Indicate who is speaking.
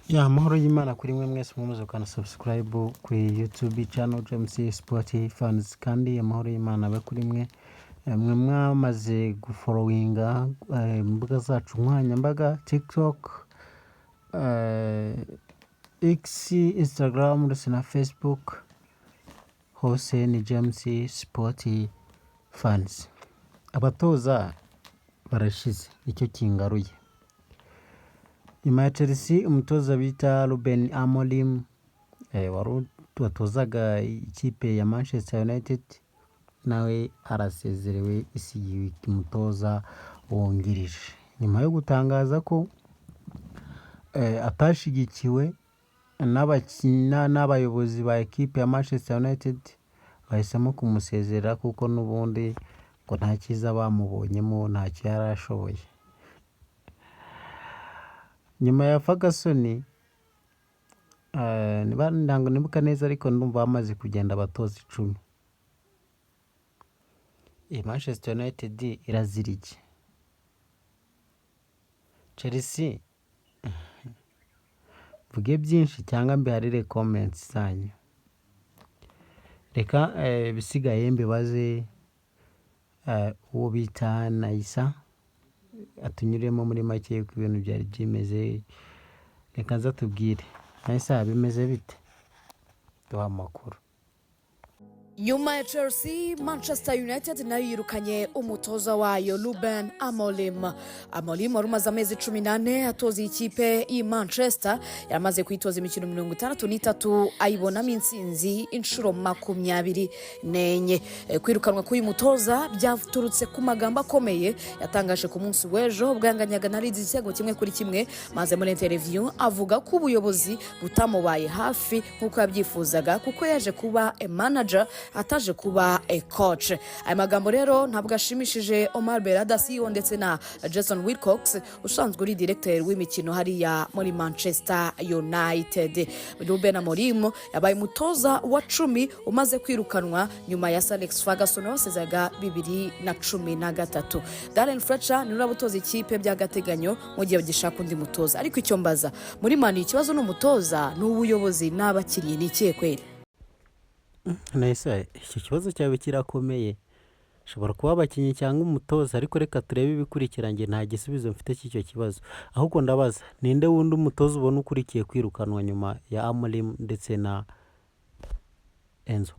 Speaker 1: Ya amahoro y'Imana kuri mwe mwese mwumuze kana subscribe kuri YouTube channel James Sport Fans kandi amahoro y'Imana abe kuri mwe mwamaze gufollowinga imbuga zacu nkoranyambaga TikTok, X, Instagram ndetse na Facebook, hose ni James Sport Fans. Abatoza barashize icyo kingaruye. Nyuma ya Chelsea umutoza bita amorim watozaga ikipe ya Manchester United nawe arasezerewe isi umutoza wongirije nyuma yo gutangaza ko atashigikiwe n'abayobozi ba ekipe ya Manchester United bahisemo kumusezera kuko nubundi ngo nta cyiza bamubonyemo nta cyo yarashoboye. Nyuma ya Ferguson ndango nibuka neza ariko ndumva bamaze kugenda abatoza 10. Manchester United irazirike. Chelsea vuge byinshi cyangwa mbiharire comments zanyu. Reka bisigaye mbibaze uwo bita naisa atunyuremo muri make yuko ibintu byari byimeze. Reka nza tubwire naisa bimeze bite duha amakuru.
Speaker 2: Nyuma ya Chelsea, Manchester United nayo yirukanye umutoza wayo amorim. Amorim wari umaze amezi 18 atoza ikipe i Manchester, yamaze kwitoza imikino 63 ayibonamo intsinzi inshuro 24. Kwirukanwa k'uyu mutoza byaturutse ku magambo akomeye yatangaje ku munsi w'ejo bwanganyaga na Leeds igitego 1-1, maze muri interview avuga ko ubuyobozi butamubaye hafi nkuko yabyifuzaga kuko yaje kuba manager ataje kuba coach. Aya magambo rero ntabwo ashimishije Omar Berada CEO ndetse na Jason Wilcox usanzwe uri director w'imikino hariya muri Manchester United. Amorim yabaye umutoza wa 10 umaze kwirukanwa nyuma ya Alex Ferguson wasezaga 2013. Darren Fletcher ni urabutoza ikipe by'agateganyo mu gihe bagishaka undi mutoza. Ariko icyo mbaza muri Man ikibazo n'umutoza n'ubuyobozi n'abakiriye n'ikiye kweli.
Speaker 1: Naisa iki kibazo cyawe kirakomeye. Shobora kuba abakinyi cyangwa umutoza ariko reka turebe ibikurikiranye nta gisubizo mfite cy'icyo kibazo. Ahubwo ndabaza ninde wundi umutoza ubona ukurikiye kwirukanwa nyuma ya Amorim ndetse na Enzo?